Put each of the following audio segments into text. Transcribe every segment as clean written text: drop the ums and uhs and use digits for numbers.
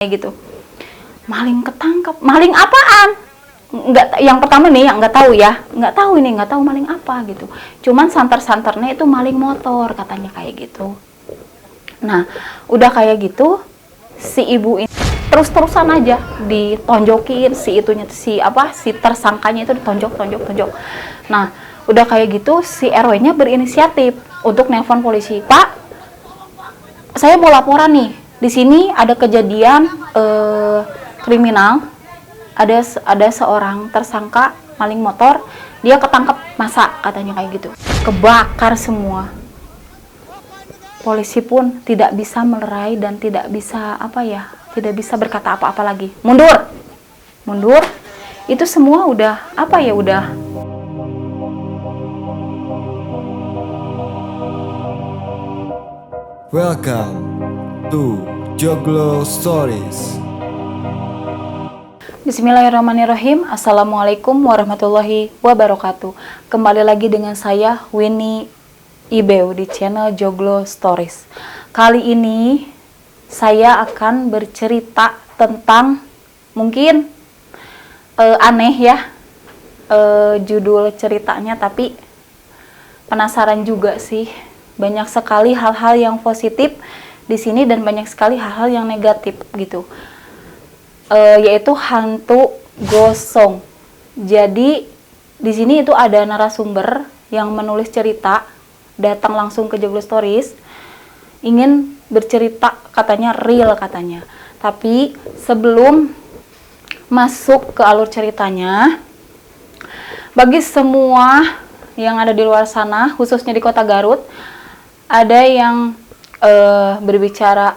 kayak gitu. Maling ketangkap, maling apaan? Nggak, yang pertama nih yang nggak tahu ya, nggak tahu maling apa gitu. Cuman santer-santernya itu maling motor katanya kayak gitu. Nah, udah kayak gitu si ibu ini terus-terusan aja ditonjokin si itunya, si tersangkanya itu ditonjok. Nah, udah kayak gitu si RW-nya berinisiatif untuk nelpon polisi. Pak, saya mau laporan nih. Di sini ada kejadian kriminal. Ada seorang tersangka maling motor, dia ketangkep masa katanya kayak gitu. Kebakar semua. Polisi pun tidak bisa melerai dan tidak bisa tidak bisa berkata apa-apa lagi. Mundur. Itu semua udah udah. Welcome to Joglo Stories. Bismillahirrahmanirrahim. Assalamualaikum warahmatullahi wabarakatuh. Kembali lagi dengan saya Winnie Ibeu di channel Joglo Stories. Kali ini saya akan bercerita tentang mungkin aneh ya judul ceritanya, tapi penasaran juga sih. Banyak sekali hal-hal yang positif di sini dan banyak sekali hal-hal yang negatif gitu. Yaitu hantu gosong. Jadi di sini itu ada narasumber yang menulis cerita, datang langsung ke Joglo Stories, ingin bercerita katanya real katanya. Tapi sebelum masuk ke alur ceritanya, bagi semua yang ada di luar sana, khususnya di Kota Garut, ada yang berbicara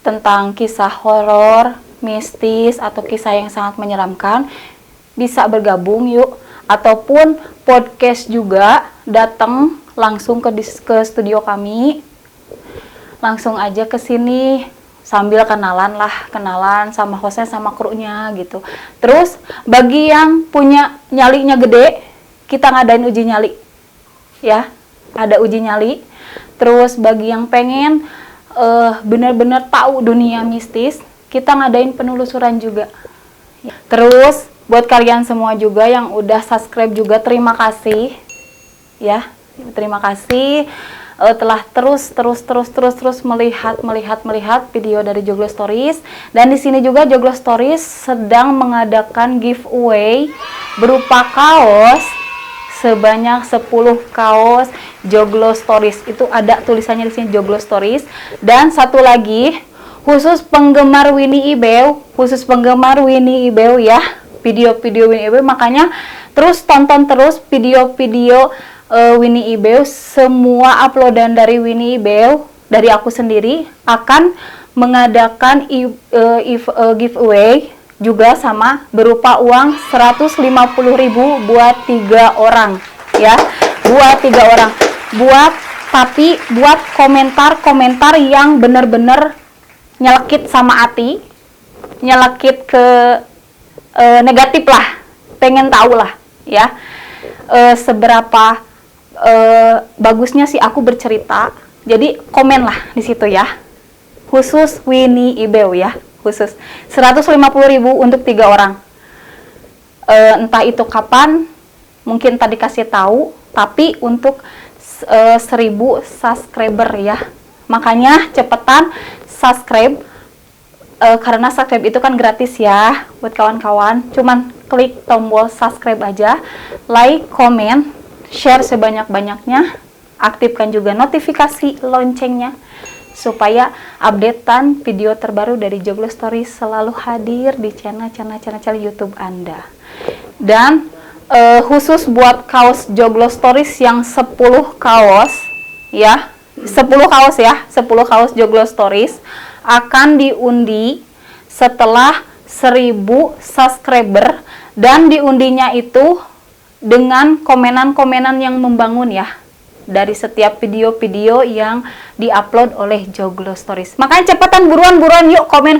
tentang kisah horor, mistis, atau kisah yang sangat menyeramkan, bisa bergabung yuk. Ataupun podcast juga, datang langsung ke studio kami, langsung aja ke sini sambil kenalan sama hostnya sama krunya gitu. Terus bagi yang punya nyalinya gede, kita ngadain uji nyali ya, ada uji nyali. Terus bagi yang pengen benar-benar tahu dunia mistis, kita ngadain penelusuran juga. Terus buat kalian semua juga yang udah subscribe juga, terima kasih ya, terima kasih telah terus melihat video dari Joglo Stories. Dan di sini juga Joglo Stories sedang mengadakan giveaway berupa kaos sebanyak 10 kaos Joglo Stories. Itu ada tulisannya di sini Joglo Stories. Dan satu lagi khusus penggemar Winnie Ibeu ya, video-video Winnie Ibeu, makanya terus tonton terus video-video Winnie Ibeu. Semua uploadan dari Winnie Ibeu, dari aku sendiri, akan mengadakan giveaway juga sama berupa uang 150.000 buat 3 orang ya, buat 3 orang, buat komentar yang bener-bener nyelekit sama hati, nyelekit ke negatif lah, pengen tahu lah ya seberapa bagusnya sih aku bercerita. Jadi komen lah di situ ya, khusus Winnie Ibeu ya, khusus 150.000 untuk 3 orang. Entah itu kapan, mungkin tadi kasih tahu, tapi untuk 1000 subscriber ya, makanya cepetan subscribe, karena subscribe itu kan gratis ya buat kawan-kawan. Cuman klik tombol subscribe aja, like, komen, share sebanyak-banyaknya, aktifkan juga notifikasi loncengnya supaya updatean video terbaru dari Joglo Stories selalu hadir di channel YouTube Anda. Dan khusus buat kaos Joglo Stories yang 10 kaos ya, 10 kaos Joglo Stories akan diundi setelah 1000 subscriber, dan diundinya itu dengan komenan-komenan yang membangun ya, dari setiap video-video yang diupload oleh Joglo Stories. Makanya cepetan, buruan yuk, komen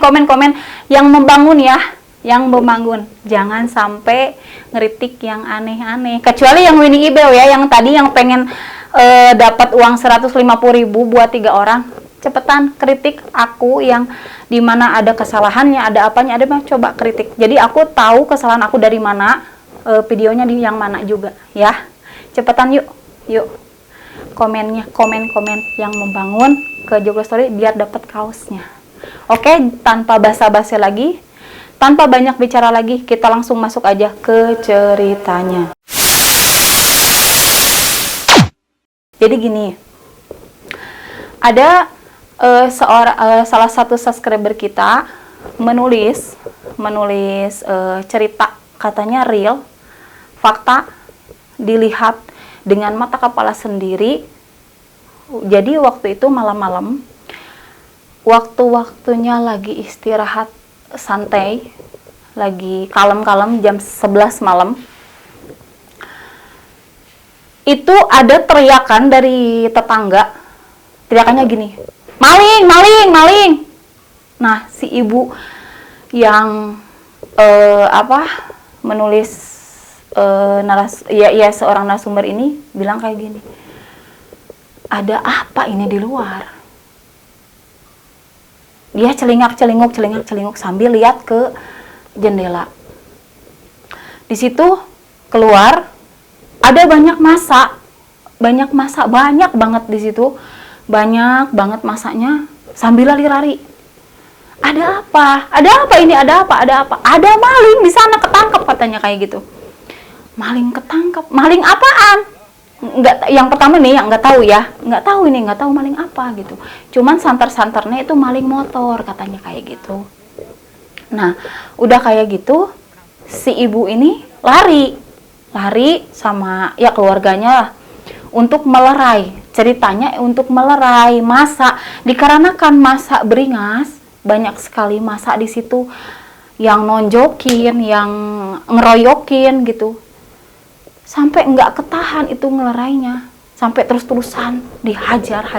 yang membangun ya, yang membangun. Jangan sampai ngeritik yang aneh-aneh, kecuali yang Winnie Ibeu ya, yang tadi yang pengen dapat uang 150.000 buat 3 orang. cepetan kritik aku yang dimana ada kesalahannya, ada apanya, ada mah coba kritik. Jadi aku tahu kesalahan aku dari mana, videonya di yang mana juga ya. Cepetan yuk, yuk komennya, komen yang membangun ke Joglo Story biar dapat kaosnya. Oke, tanpa basa-basi lagi, tanpa banyak bicara lagi, kita langsung masuk aja ke ceritanya. Jadi gini, ada salah satu subscriber kita menulis cerita, katanya real, fakta, dilihat dengan mata kepala sendiri. Jadi waktu itu malam-malam, waktu-waktunya lagi istirahat santai, lagi kalem-kalem jam 11 malam, itu ada teriakan dari tetangga. Teriakannya gini, maling, maling, maling. Nah, si ibu yang menulis seorang narasumber ini bilang kayak gini, ada apa ini di luar? Dia celingak-celinguk sambil lihat ke jendela. Di situ keluar ada banyak masa, banyak banget di situ. Banyak banget masanya sambil lari-lari. Ada apa? Ada apa ini? Ada apa? Ada apa? Ada maling di sana ketangkep, katanya kayak gitu. Maling ketangkep. Maling apaan? Enggak, yang pertama nih yang nggak tahu ya. Nggak tahu maling apa gitu. Cuman santer-santernya itu maling motor, katanya kayak gitu. Nah, udah kayak gitu, si ibu ini lari sama ya keluarganya lah, untuk melerai. Ceritanya untuk melerai masa, dikarenakan masa beringas, banyak sekali masa di situ yang nonjokin, yang ngeroyokin gitu, sampai nggak ketahan itu ngelerainya, sampai terus-terusan dihajar,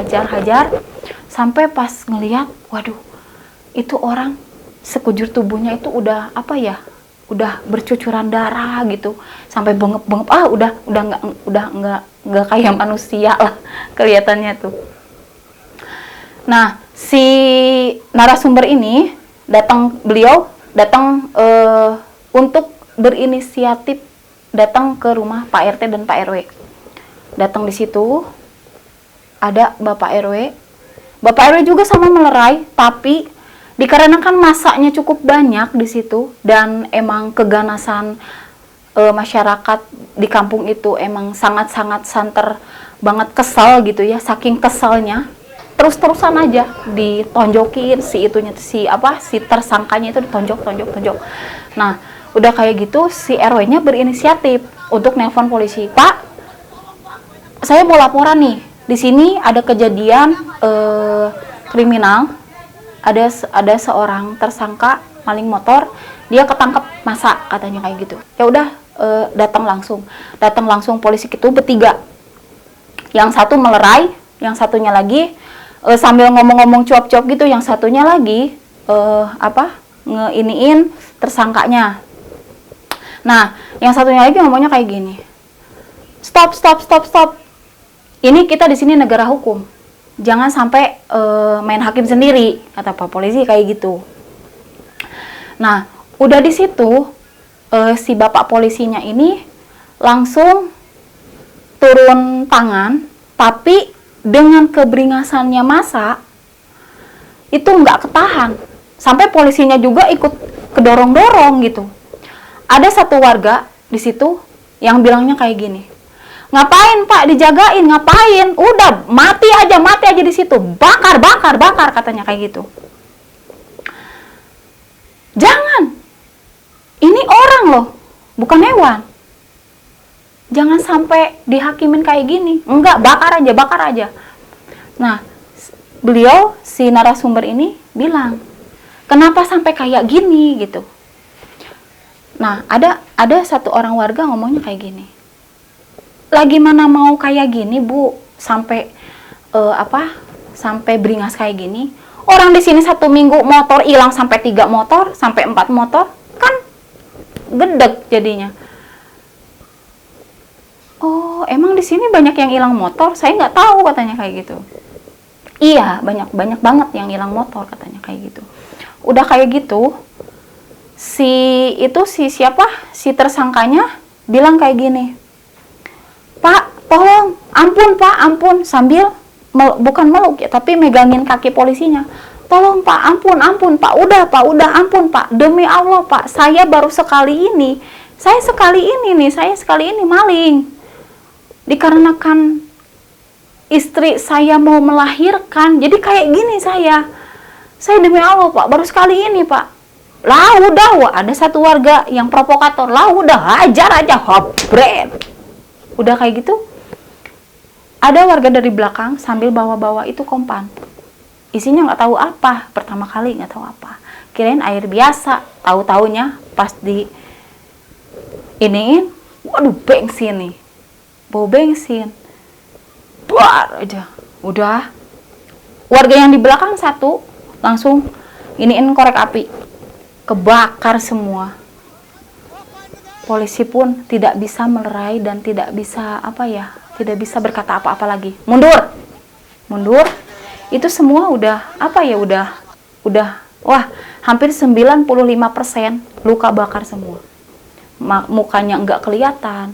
sampai pas ngelihat, waduh, itu orang sekujur tubuhnya itu udah udah bercucuran darah gitu, sampai bengep-bengep, udah nggak kayak manusia lah kelihatannya tuh. Nah, si narasumber ini beliau datang untuk berinisiatif datang ke rumah Pak RT dan Pak RW. Datang di situ ada Bapak RW. Bapak RW juga sama melerai, tapi dikarenakan masanya cukup banyak di situ dan emang keganasan masyarakat di kampung itu emang sangat-sangat santer banget, kesal gitu ya, saking kesalnya terus-terusan aja ditonjokin si tersangkanya itu ditonjok. Nah, udah kayak gitu si RW-nya berinisiatif untuk nelpon polisi. Pak, saya mau laporan nih, di sini ada kejadian kriminal. Ada seorang tersangka maling motor, dia ketangkep masa, katanya kayak gitu. Ya udah, datang langsung polisi itu bertiga. Yang satu melerai, yang satunya lagi sambil ngomong-ngomong cuap-cuap gitu, yang satunya lagi ngeiniin tersangkanya. Nah, yang satunya lagi ngomongnya kayak gini, stop. Ini kita di sini negara hukum. Jangan sampai main hakim sendiri, kata Pak Polisi kayak gitu. Nah, udah di situ si Bapak polisinya ini langsung turun tangan, tapi dengan keberingasannya masa itu nggak ketahan, sampai polisinya juga ikut kedorong-dorong gitu. Ada satu warga di situ yang bilangnya kayak gini, ngapain Pak dijagain, ngapain, udah mati aja di situ, bakar, katanya kayak gitu. Jangan, ini orang loh, bukan hewan, jangan sampai dihakimin kayak gini. Enggak, bakar aja. Nah, beliau si narasumber ini bilang, kenapa sampai kayak gini gitu. Nah, ada satu orang warga ngomongnya kayak gini, lagi mana mau kayak gini Bu, sampai sampai beringas kayak gini. Orang di sini 1 minggu motor hilang sampai 3 motor, sampai 4 motor, kan gedeg jadinya. Oh, emang di sini banyak yang hilang motor? Saya nggak tahu, katanya kayak gitu. Iya, banyak banget yang hilang motor katanya kayak gitu. Udah kayak gitu, si tersangkanya bilang kayak gini, "Pak, tolong, ampun Pak, ampun," sambil bukan meluk ya, tapi megangin kaki polisinya. "Tolong Pak, ampun Pak, udah Pak, udah ampun Pak, demi Allah Pak, saya baru sekali ini, saya sekali ini maling. Dikarenakan istri saya mau melahirkan, jadi kayak gini saya demi Allah Pak, baru sekali ini Pak." Lah udah, wah, ada satu warga yang provokator, lah udah hajar aja, hopret. Udah kayak gitu, ada warga dari belakang sambil bawa-bawa itu kompan, isinya nggak tahu apa, pertama kali nggak tahu apa, kirain air biasa, tahu-taunya pas di iniin, waduh, bensin nih, bau bensin. Buar aja, udah, warga yang di belakang satu langsung iniin korek api, kebakar semua. Polisi pun tidak bisa melerai dan tidak bisa tidak bisa berkata apa-apa lagi, mundur. Itu semua udah wah, hampir 95% luka bakar semua, mukanya nggak kelihatan,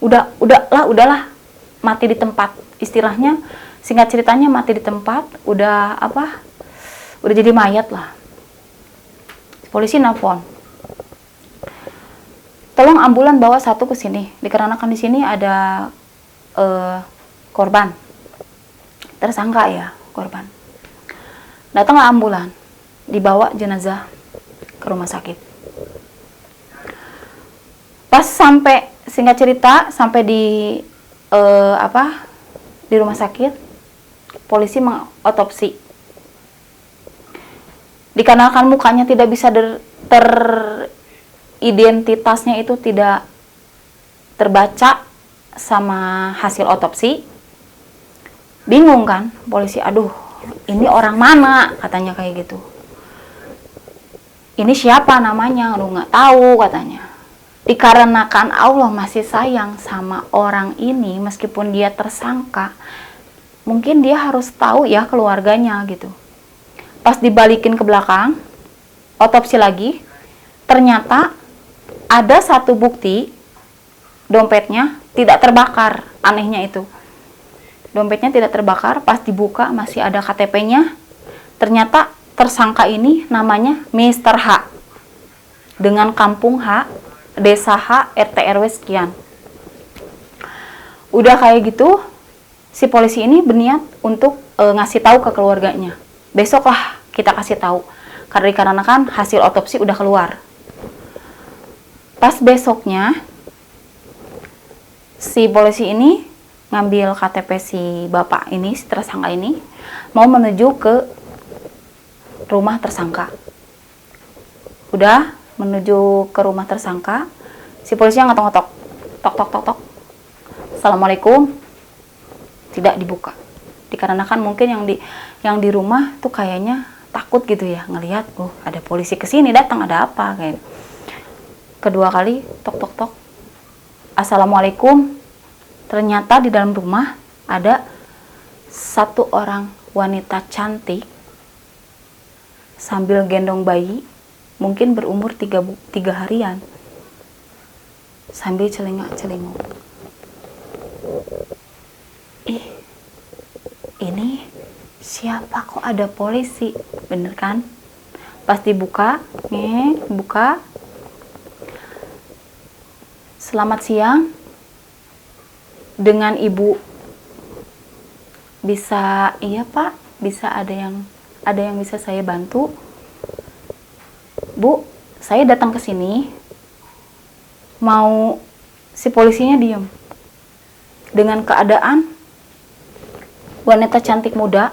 udahlah, mati di tempat. Istilahnya, singkat ceritanya, mati di tempat, udah jadi mayat lah. Polisi nelfon, "Tolong ambulan bawa satu ke sini, dikarenakan di sini ada korban, tersangka ya, korban." Datanglah ambulan, dibawa jenazah ke rumah sakit. Pas sampai, singkat cerita, sampai di rumah sakit, polisi mengotopsi. Dikarenakan mukanya tidak bisa identitasnya itu tidak terbaca sama hasil otopsi, bingung kan polisi, aduh, ini orang mana, katanya kayak gitu. Ini siapa namanya, lu nggak tahu, katanya. Dikarenakan Allah masih sayang sama orang ini, meskipun dia tersangka, mungkin dia harus tahu ya keluarganya gitu. Pas dibalikin ke belakang, otopsi lagi, ternyata ada satu bukti, dompetnya tidak terbakar. Anehnya itu, dompetnya tidak terbakar, pas dibuka masih ada KTP-nya. Ternyata tersangka ini namanya Mr. H, dengan kampung H, desa H, RT RW sekian. Udah kayak gitu, si polisi ini berniat untuk ngasih tahu ke keluarganya. Besok lah kita kasih tahu, karena kan hasil otopsi udah keluar. Pas besoknya, si polisi ini ngambil KTP si bapak ini, si tersangka ini, mau menuju ke rumah tersangka. Udah menuju ke rumah tersangka, si polisinya ngetok-ngetok, tok. "Assalamualaikum." Tidak dibuka. Dikarenakan mungkin yang di rumah tuh kayaknya takut gitu ya, ngelihat, oh ada polisi kesini datang, ada apa kayak. Kedua kali tok. "Assalamualaikum." Ternyata di dalam rumah ada satu orang wanita cantik sambil gendong bayi, mungkin berumur 3 harian, sambil celingak-celinguk. Ini siapa, kok ada polisi, bener kan? Pas dibuka, buka, "Selamat siang, dengan ibu bisa?" "Iya Pak, bisa, ada yang bisa saya bantu?" "Bu, saya datang ke sini mau..." Si polisinya diem. Dengan keadaan wanita cantik muda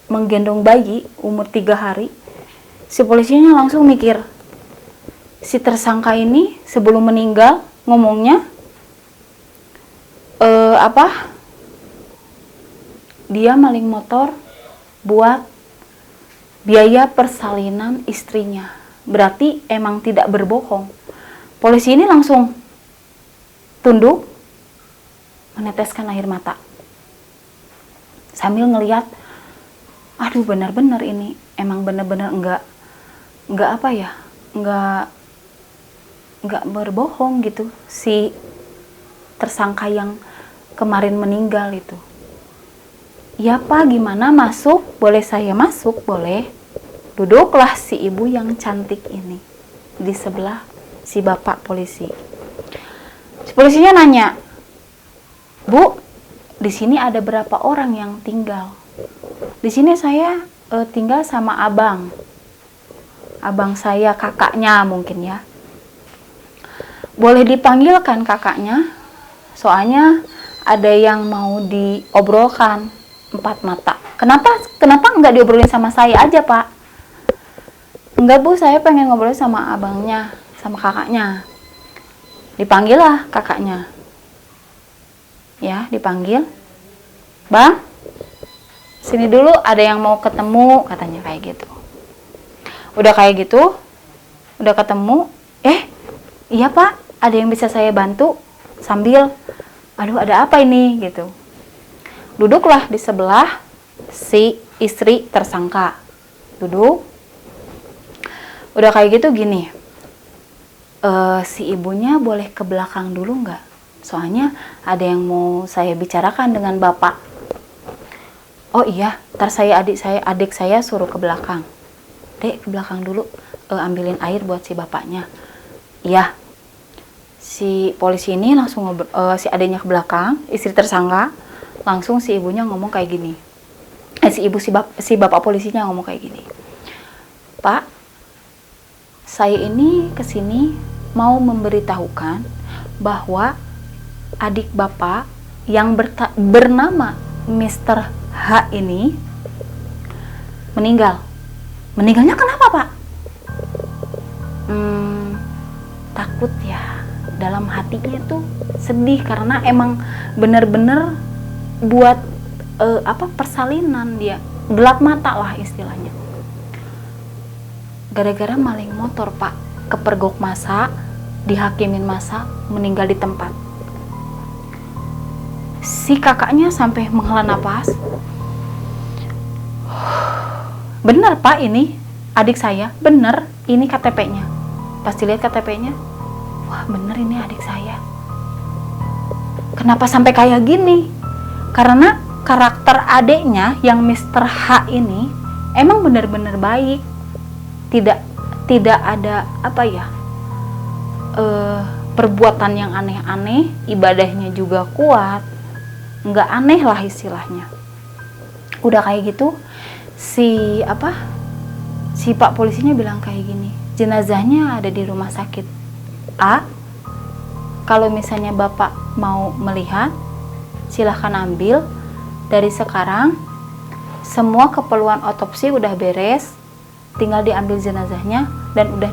menggendong bayi umur 3 hari, si polisinya langsung mikir, si tersangka ini sebelum meninggal ngomongnya dia maling motor buat biaya persalinan istrinya. Berarti emang tidak berbohong. Polisi ini langsung tunduk, meneteskan air mata. sambil ngeliat, aduh benar-benar ini emang benar-benar nggak apa ya, nggak berbohong gitu si tersangka yang kemarin meninggal itu. Ya Pak, gimana, masuk? Boleh saya masuk? Boleh. Duduklah si ibu yang cantik ini di sebelah si bapak polisi. Si polisinya nanya, Bu, di sini ada berapa orang yang tinggal? Di sini saya tinggal sama abang saya, kakaknya mungkin ya. Boleh dipanggilkan kakaknya? Soalnya ada yang mau diobrolkan 4 mata. Kenapa nggak diobrolin sama saya aja, Pak? Enggak Bu, saya pengen ngobrol sama abangnya, sama kakaknya. Dipanggil lah kakaknya. Ya, dipanggil. Bang, sini dulu, ada yang mau ketemu, katanya kayak gitu. Udah kayak gitu, udah ketemu, iya Pak, ada yang bisa saya bantu? Sambil, aduh ada apa ini, gitu. Duduklah di sebelah si istri tersangka. Duduk. Udah kayak gitu gini, si ibunya boleh ke belakang dulu nggak? Soalnya ada yang mau saya bicarakan dengan bapak. Oh iya, ntar adik saya suruh ke belakang. Dek, ke belakang dulu, ambilin air buat si bapaknya. Iya. Si polisi ini langsung si adiknya ke belakang, istri tersangka, langsung si ibunya ngomong kayak gini. Si bapak polisinya ngomong kayak gini. Pak, saya ini kesini mau memberitahukan bahwa adik bapak yang bernama Mr. H ini meninggal. Meninggalnya kenapa, Pak? Takut ya. Dalam hatinya tuh sedih karena emang bener-bener buat persalinan dia. Gelap mata lah istilahnya. Gara-gara maling motor, Pak. Kepergok massa, dihakimin massa, meninggal di tempat. Si kakaknya sampai menghela nafas. Bener Pak, ini adik saya, bener, ini KTP-nya. Pas dilihat KTP-nya, wah bener ini adik saya. Kenapa sampai kayak gini? Karena karakter adiknya yang Mr. H ini emang bener-bener baik. Tidak ada perbuatan yang aneh-aneh, ibadahnya juga kuat, nggak aneh lah istilahnya. Udah kayak gitu, si pak polisinya bilang kayak gini, jenazahnya ada di rumah sakit A, kalau misalnya bapak mau melihat silahkan ambil, dari sekarang semua keperluan otopsi udah beres, tinggal diambil jenazahnya dan udah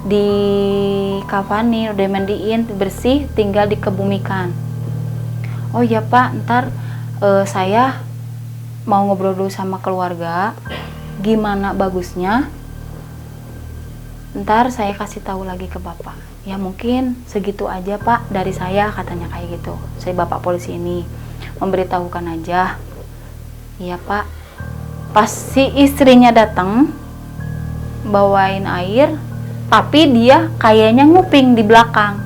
dikafani, udah mandiin bersih, tinggal dikebumikan. Oh ya Pak, ntar saya mau ngobrol dulu sama keluarga, gimana bagusnya ntar saya kasih tahu lagi ke bapak. Ya mungkin segitu aja Pak dari saya, katanya kayak gitu. Saya bapak polisi ini memberitahukan aja. Iya Pak. Pas si istrinya datang bawain air, tapi dia kayaknya nguping di belakang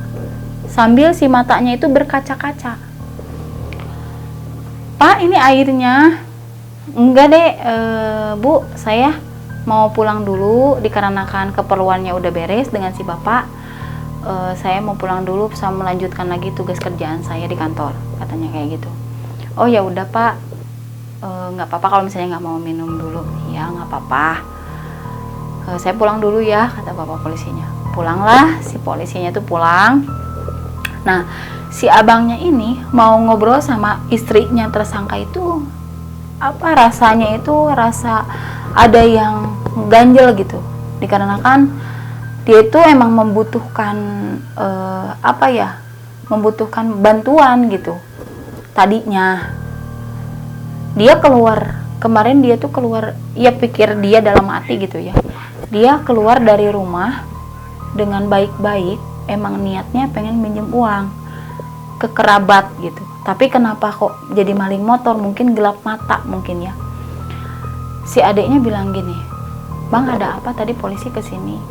sambil si matanya itu berkaca-kaca. Pak, ini airnya. Enggak deh, Bu, saya mau pulang dulu dikarenakan keperluannya udah beres dengan si bapak. Saya mau pulang dulu sama melanjutkan lagi tugas kerjaan saya di kantor, katanya kayak gitu. Oh ya udah Pak, nggak apa-apa kalau misalnya nggak mau minum dulu. Ya nggak apa-apa, saya pulang dulu ya, kata bapak polisinya. Pulanglah si polisinya tuh pulang. Nah, si abangnya ini mau ngobrol sama istrinya tersangka itu, rasanya itu rasa ada yang ganjel gitu, dikarenakan dia itu emang membutuhkan membutuhkan bantuan gitu. Tadinya dia kemarin dia tuh keluar, ya pikir dia dalam hati gitu ya, dia keluar dari rumah dengan baik-baik, emang niatnya pengen minjem uang ke kerabat gitu. Tapi kenapa kok jadi maling motor? Mungkin gelap mata mungkin ya. Si adiknya bilang gini, "Bang, ada apa tadi polisi kesini?"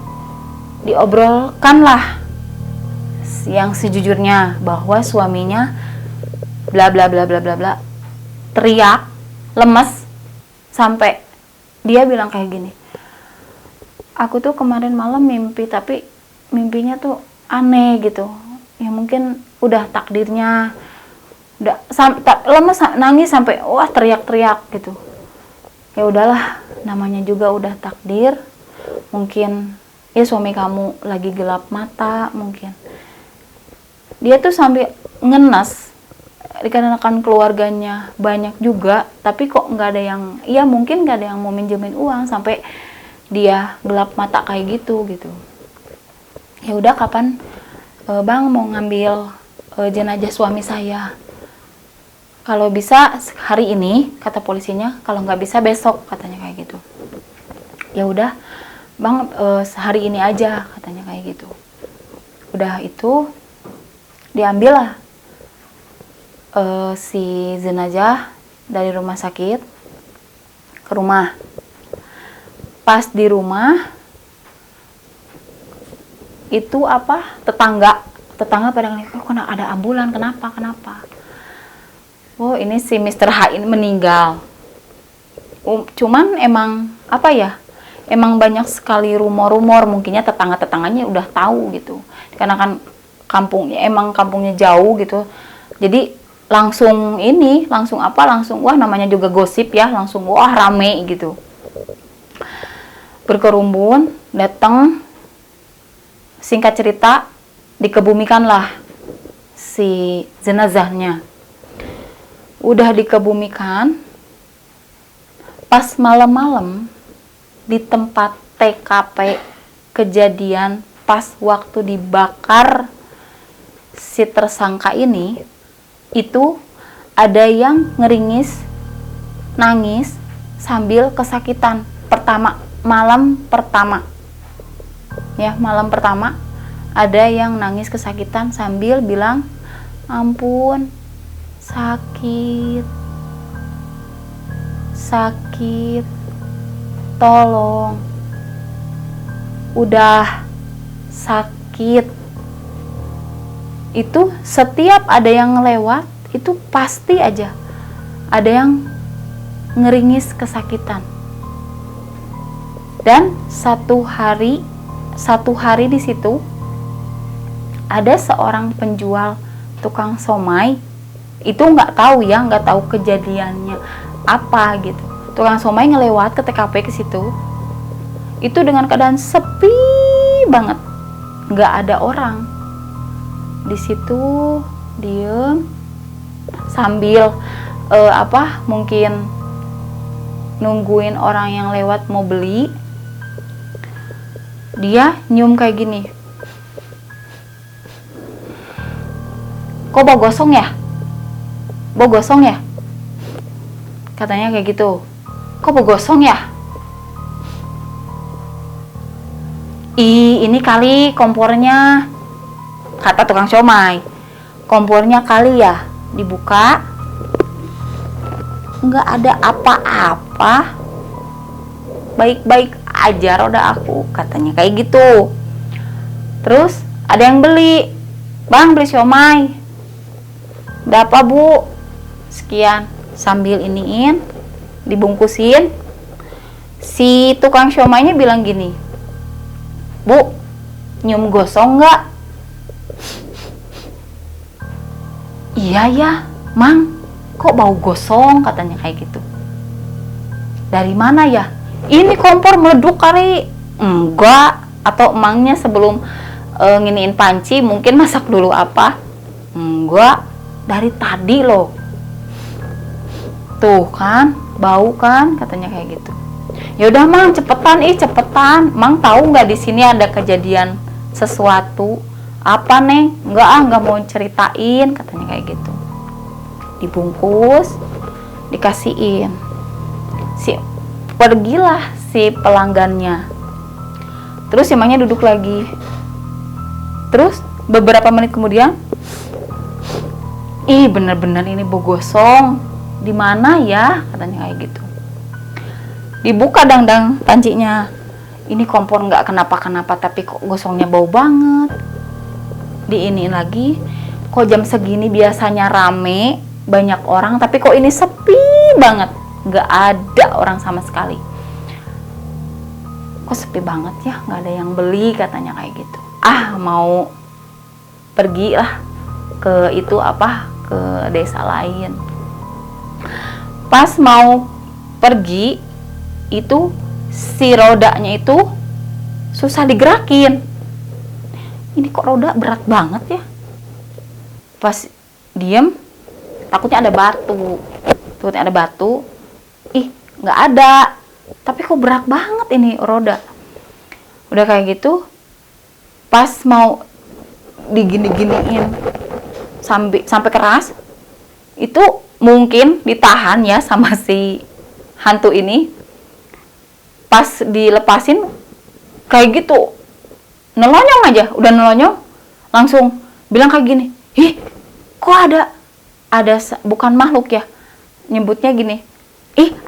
Diobrolkanlah yang sejujurnya bahwa suaminya bla bla bla bla bla bla, teriak, lemes, sampai dia bilang kayak gini, "Aku tuh kemarin malam mimpi, tapi mimpinya tuh aneh gitu. Ya mungkin udah takdirnya." Udah lemes, nangis sampai wah teriak-teriak gitu. Ya udahlah, namanya juga udah takdir. Mungkin ya suami kamu lagi gelap mata mungkin. Dia tuh sampai ngenes, dikarenakan keluarganya banyak juga, tapi kok nggak ada yang, ya mungkin nggak ada yang mau minjemin uang sampai dia gelap mata kayak gitu. Ya udah, kapan Bang mau ngambil jenazah suami saya? Kalau bisa hari ini, kata polisinya. Kalau nggak bisa besok, katanya kayak gitu. Ya udah Bang, hari ini aja, katanya kayak gitu. Udah itu diambil lah si jenazah dari rumah sakit ke rumah. Pas di rumah itu tetangga pada ngeliat, kok ada ambulan, kenapa? Oh, ini si Mr. H ini meninggal. Cuman emang emang banyak sekali rumor-rumor, mungkinnya tetangga-tetangganya udah tahu gitu. Karena kan kampungnya jauh gitu. Jadi langsung wah, namanya juga gosip ya, langsung wah rame gitu. Berkerumbun, datang, singkat cerita dikebumikanlah si jenazahnya. Udah dikebumikan, pas malam-malam di tempat TKP kejadian, pas waktu dibakar si tersangka ini, itu ada yang ngeringis, nangis sambil kesakitan. Malam pertama ada yang nangis kesakitan sambil bilang, "Ampun, sakit, tolong, udah sakit." Itu setiap ada yang lewat, itu pasti aja ada yang ngeringis kesakitan. Dan satu hari di situ ada seorang penjual tukang somai. Itu nggak tahu kejadiannya apa gitu. Tukang somai ngelewat ke TKP ke situ, itu dengan keadaan sepi banget, nggak ada orang di situ. Diem sambil mungkin nungguin orang yang lewat mau beli. Dia nyium kayak gini, "Kok bau gosong ya?" Katanya kayak gitu. "Kok bau gosong ya?" Ini kali kompornya," kata tukang somai. "Kompornya kali ya." Dibuka, nggak ada apa-apa, baik-baik aja roda aku, katanya kayak gitu. Terus ada yang beli, "Bang, beli siomay." "Udah apa, Bu?" "Sekian." Sambil iniin, dibungkusin. Si tukang siomaynya bilang gini, "Bu, nyium gosong nggak?" "Iya ya, Mang, kok bau gosong?" katanya kayak gitu. "Dari mana ya?" "Ini kompor meleduk kali." "Enggak." Atau emangnya sebelum nginiin panci mungkin masak dulu apa? "Enggak, dari tadi loh." "Tuh kan, bau kan," katanya kayak gitu. "Ya udah Mang, cepetan. Mang tahu nggak di sini ada kejadian sesuatu?" "Apa, Neng?" Nggak mau ceritain," katanya kayak gitu. Dibungkus, dikasihin. Pergilah si pelanggannya. Terus emangnya duduk lagi. Terus beberapa menit kemudian ih bener-bener ini bau gosong, di mana ya, katanya kayak gitu. Dibuka dang pancinya, ini kompor nggak kenapa-kenapa tapi kok gosongnya bau banget. Diiniin lagi, kok jam segini biasanya rame, banyak orang, tapi kok ini sepi banget, nggak ada orang sama sekali. Kok sepi banget ya, nggak ada yang beli, katanya kayak gitu. Mau pergi lah ke itu ke desa lain. Pas mau pergi itu si rodanya itu susah digerakin. Ini kok roda berat banget ya. Pas diem, takutnya ada batu. Nggak ada, tapi kok berat banget ini roda. Udah kayak gitu, pas mau digini-giniin sampai keras, itu mungkin ditahan ya sama si hantu ini. Pas dilepasin kayak gitu, nelonyong aja, udah nelonyong langsung bilang kayak gini, kok ada bukan makhluk ya, nyebutnya gini,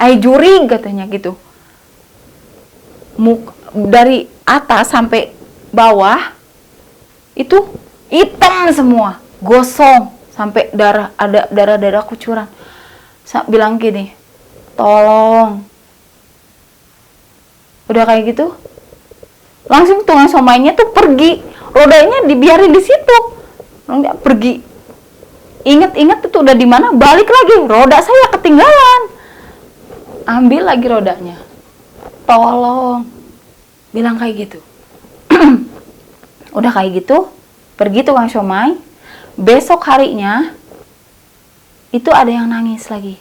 ai jurig, katanya gitu. Dari atas sampai bawah itu hitam semua, gosong, sampai ada darah kucuran. Bilang gini, tolong. Udah kayak gitu, langsung tukang somainya tuh pergi, rodanya dibiarin di situ, nggak pergi. Ingat tuh udah di mana, balik lagi, roda saya ketinggalan. Ambil lagi rodanya, tolong, bilang kayak gitu. Udah kayak gitu, pergi tukang somai. Besok harinya itu ada yang nangis lagi.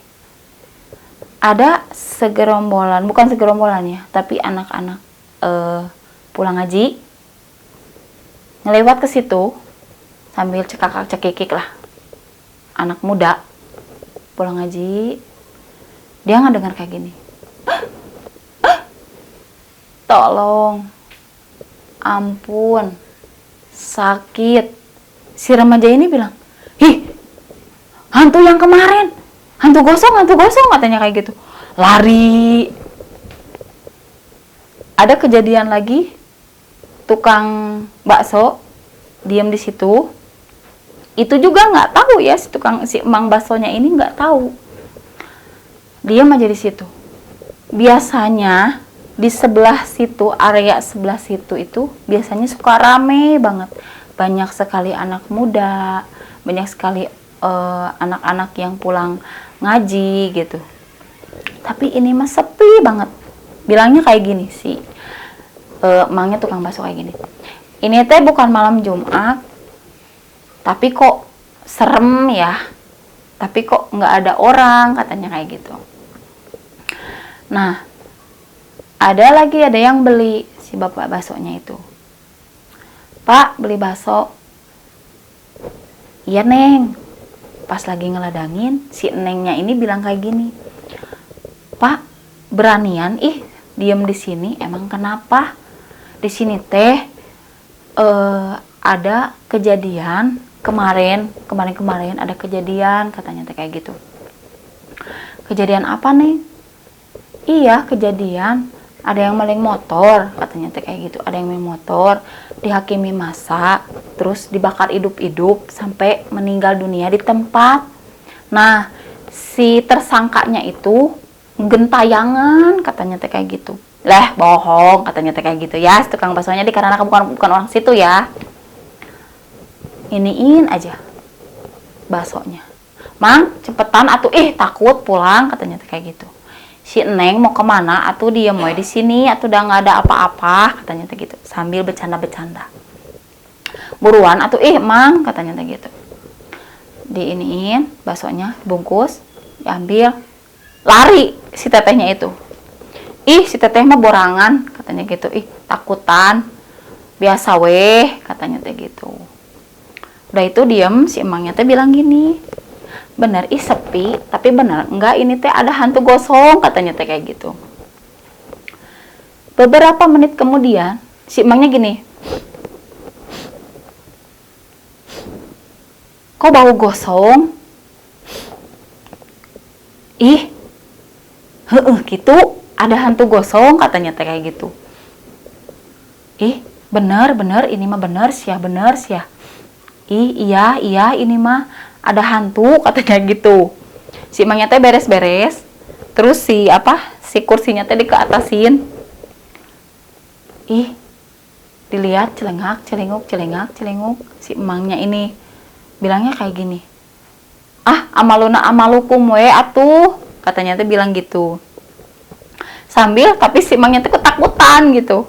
Ada segerombolan, bukan segerombolan ya, tapi anak-anak pulang ngaji ngelewat ke situ sambil cekikik lah. Anak muda pulang ngaji, dia nggak dengar kayak gini, tolong, ampun, sakit. Si remaja ini bilang, hantu yang kemarin, hantu gosong, katanya kayak gitu. Lari. Ada kejadian lagi, tukang bakso diam di situ. Itu juga nggak tahu ya, si emang baksonya ini nggak tahu. Diam aja di situ. Biasanya di sebelah situ, area sebelah situ itu biasanya suka rame banget. Banyak sekali anak muda, banyak sekali anak-anak yang pulang ngaji gitu. Tapi ini mah sepi banget. Bilangnya kayak gini sih, emangnya tukang bakso kayak gini, ini teh bukan malam Jumat, tapi kok serem ya, tapi kok nggak ada orang, katanya kayak gitu. Nah, ada yang beli, si bapak baksonya itu, Pak, beli bakso. Iya Neng. Pas lagi ngeladangin, si Nengnya ini bilang kayak gini, Pak, beranian diem di sini, emang kenapa? Di sini teh ada kejadian kemarin ada kejadian, katanya teh kayak gitu. Kejadian apa nih? Iya, kejadian ada yang maling motor, katanya teh kayak gitu. Ada yang maling motor, dihakimi massa, terus dibakar hidup-hidup sampai meninggal dunia di tempat. Nah, si tersangkanya itu gentayangan, katanya teh kayak gitu. Lah, bohong, katanya teh kayak gitu ya. Si tukang baksonya dikarenakan bukan orang situ ya. Iniin aja baksonya. Mang, cepetan atuh, takut pulang, katanya teh kayak gitu. Si Neng mau kemana? Atuh diem we di sini, atuh udah nggak ada apa-apa, katanya teh gitu. Sambil bercanda-bercanda. Buruan atuh, Mang, katanya teh gitu. Diiniin baksonya, bungkus, diambil, lari si tetehnya itu. Si teteh mah borangan, katanya gitu. Takutan, biasa weh, katanya teh gitu. Udah itu diem, si emangnya teh bilang gini, bener sepi, tapi bener enggak ini teh ada hantu gosong, katanya teh kayak gitu. Beberapa menit kemudian si emangnya gini, kok bau gosong, ih, gitu, ada hantu gosong katanya teh kayak gitu. Ih, bener ini mah bener sih ya. Ih, iya ini mah ada hantu katanya gitu. Si emangnya teh beres-beres, terus si kursinya teh dikeatasin. Ih, dilihat celengak, si emangnya ini bilangnya kayak gini, amaluna amalukum we atuh, katanya teh bilang gitu. Sambil tapi si emangnya teh ketakutan gitu.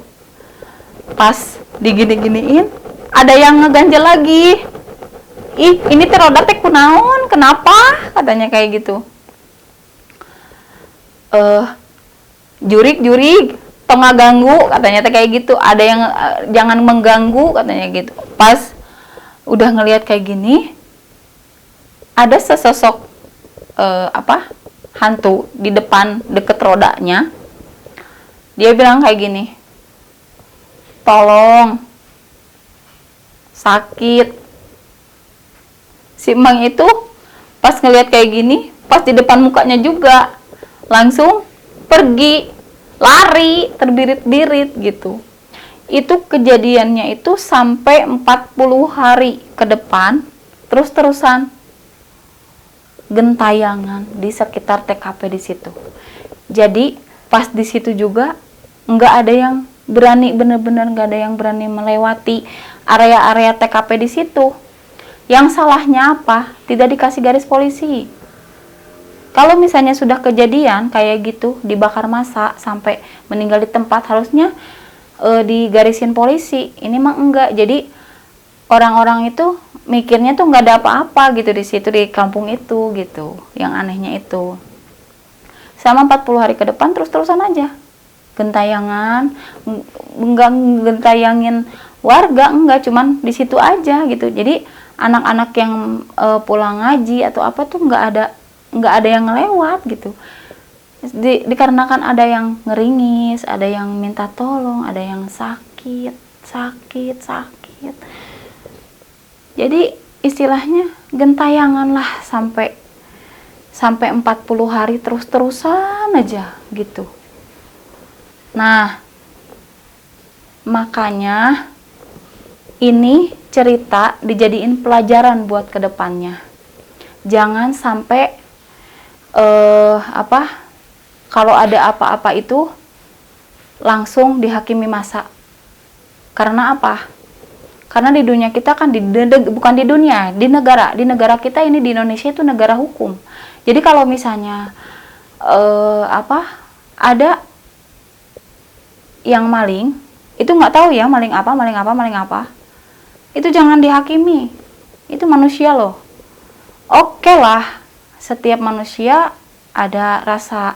Pas digini-giniin, ada yang ngeganjel lagi. Ih, ini teh roda teh kunaon, kenapa? Katanya kayak gitu. Jurig, tong ngaganggu, katanya teh kayak gitu. Ada yang jangan mengganggu, katanya gitu. Pas udah ngelihat kayak gini, ada sesosok hantu di depan deket rodanya. Dia bilang kayak gini, tolong, sakit. Si emang itu pas ngelihat kayak gini, pas di depan mukanya juga langsung pergi, lari, terbirit-birit gitu. Itu kejadiannya itu sampai 40 hari ke depan, terus-terusan gentayangan di sekitar TKP di situ. Jadi pas di situ juga nggak ada yang berani, bener-bener nggak ada yang berani melewati area-area TKP di situ. Yang salahnya apa? Tidak dikasih garis polisi. Kalau misalnya sudah kejadian kayak gitu, dibakar massa sampai meninggal di tempat, harusnya digarisin polisi. Ini mah enggak. Jadi orang-orang itu mikirnya tuh nggak ada apa-apa gitu di situ, di kampung itu gitu. Yang anehnya itu. Sama 40 hari ke depan terus-terusan aja. Gentayangan, enggak gentayangin warga, enggak, cuman di situ aja gitu. Jadi anak-anak yang pulang ngaji atau apa tuh nggak ada yang ngelewat gitu. Dikarenakan ada yang ngeringis, ada yang minta tolong, ada yang sakit. Jadi istilahnya gentayangan lah sampai 40 hari terus-terusan aja gitu. Nah, makanya ini cerita dijadiin pelajaran buat kedepannya. Jangan sampai kalau ada apa-apa itu langsung dihakimi massa. Karena apa? Karena di dunia kita kan bukan di dunia, di negara kita ini, di Indonesia itu negara hukum. Jadi kalau misalnya ada yang maling, itu nggak tahu ya maling apa, itu jangan dihakimi. Itu manusia loh. Oke lah, setiap manusia ada rasa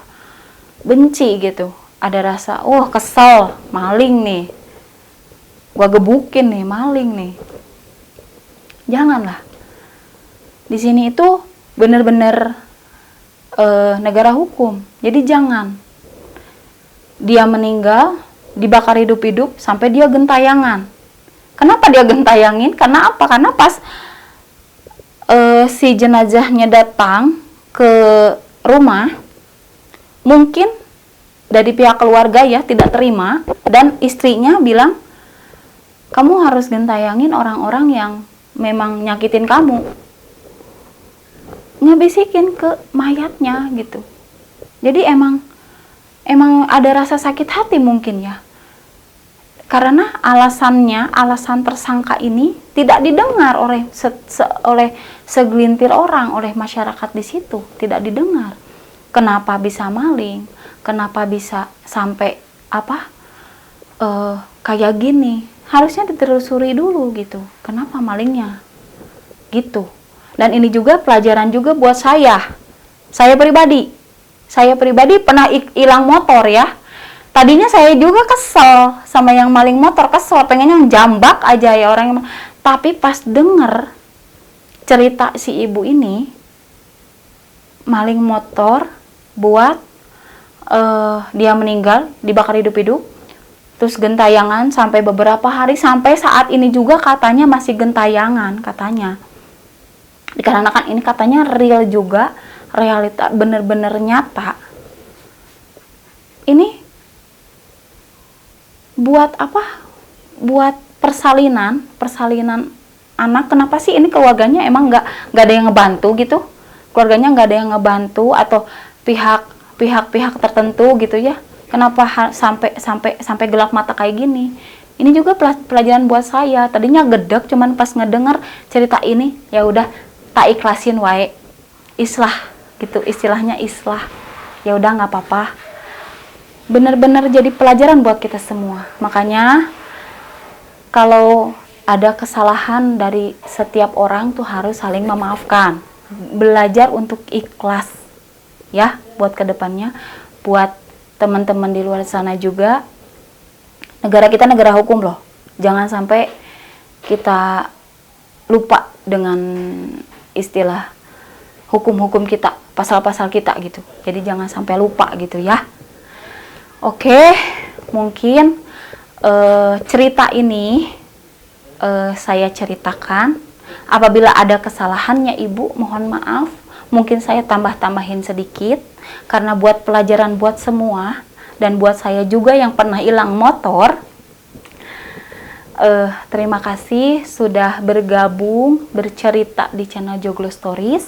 benci gitu, ada rasa kesel, maling nih, gua gebukin nih, maling nih. Janganlah. Di sini itu bener-bener negara hukum. Jadi jangan dia meninggal dibakar hidup-hidup sampai dia gentayangan. Kenapa dia gentayangin? Karena apa? Karena pas si jenazahnya datang ke rumah, mungkin dari pihak keluarga ya tidak terima, dan istrinya bilang, kamu harus gentayangin orang-orang yang memang nyakitin kamu, ngebisikin ke mayatnya gitu. Jadi emang ada rasa sakit hati mungkin ya, karena alasan tersangka ini tidak didengar oleh segelintir orang, oleh masyarakat di situ, tidak didengar. Kenapa bisa maling? Kenapa bisa sampai kayak gini? Harusnya ditelusuri dulu gitu. Kenapa malingnya? Gitu. Dan ini juga pelajaran juga buat saya. Saya pribadi pernah hilang motor ya. Tadinya saya juga kesel sama yang maling motor, pengennya jambak aja ya orang yang. Tapi pas denger cerita si ibu ini, maling motor buat dia meninggal, dibakar hidup-hidup, terus gentayangan sampai beberapa hari, sampai saat ini juga katanya masih gentayangan katanya. Dikarenakan ini katanya real juga, realita bener-bener nyata. Ini buat apa? Buat persalinan anak. Kenapa sih ini keluarganya emang nggak ada yang ngebantu gitu? Keluarganya nggak ada yang ngebantu atau pihak tertentu gitu ya? Kenapa sampai gelap mata kayak gini? Ini juga pelajaran buat saya. Tadinya gedek, cuman pas ngedenger cerita ini, ya udah tak ikhlasin wae. Islah gitu, istilahnya islah. Ya udah nggak apa-apa. Bener-bener jadi pelajaran buat kita semua. Makanya kalau ada kesalahan dari setiap orang tuh harus saling memaafkan. Belajar untuk ikhlas ya buat kedepannya, buat teman-teman di luar sana juga. Negara kita negara hukum loh, jangan sampai kita lupa dengan istilah hukum-hukum kita, pasal-pasal kita gitu. Jadi jangan sampai lupa gitu ya. Oke, mungkin cerita ini saya ceritakan. Apabila ada kesalahannya Ibu, mohon maaf. Mungkin saya tambah-tambahin sedikit karena buat pelajaran buat semua dan buat saya juga yang pernah hilang motor. Terima kasih sudah bergabung bercerita di channel Joglo Stories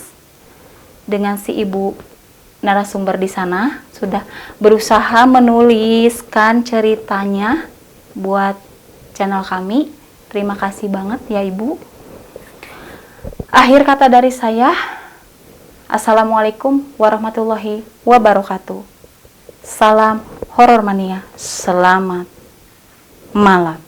dengan si Ibu narasumber di sana, sudah berusaha menuliskan ceritanya buat channel kami. Terima kasih banget ya Ibu. Akhir kata dari saya, Assalamualaikum warahmatullahi wabarakatuh. Salam horor mania. Selamat malam.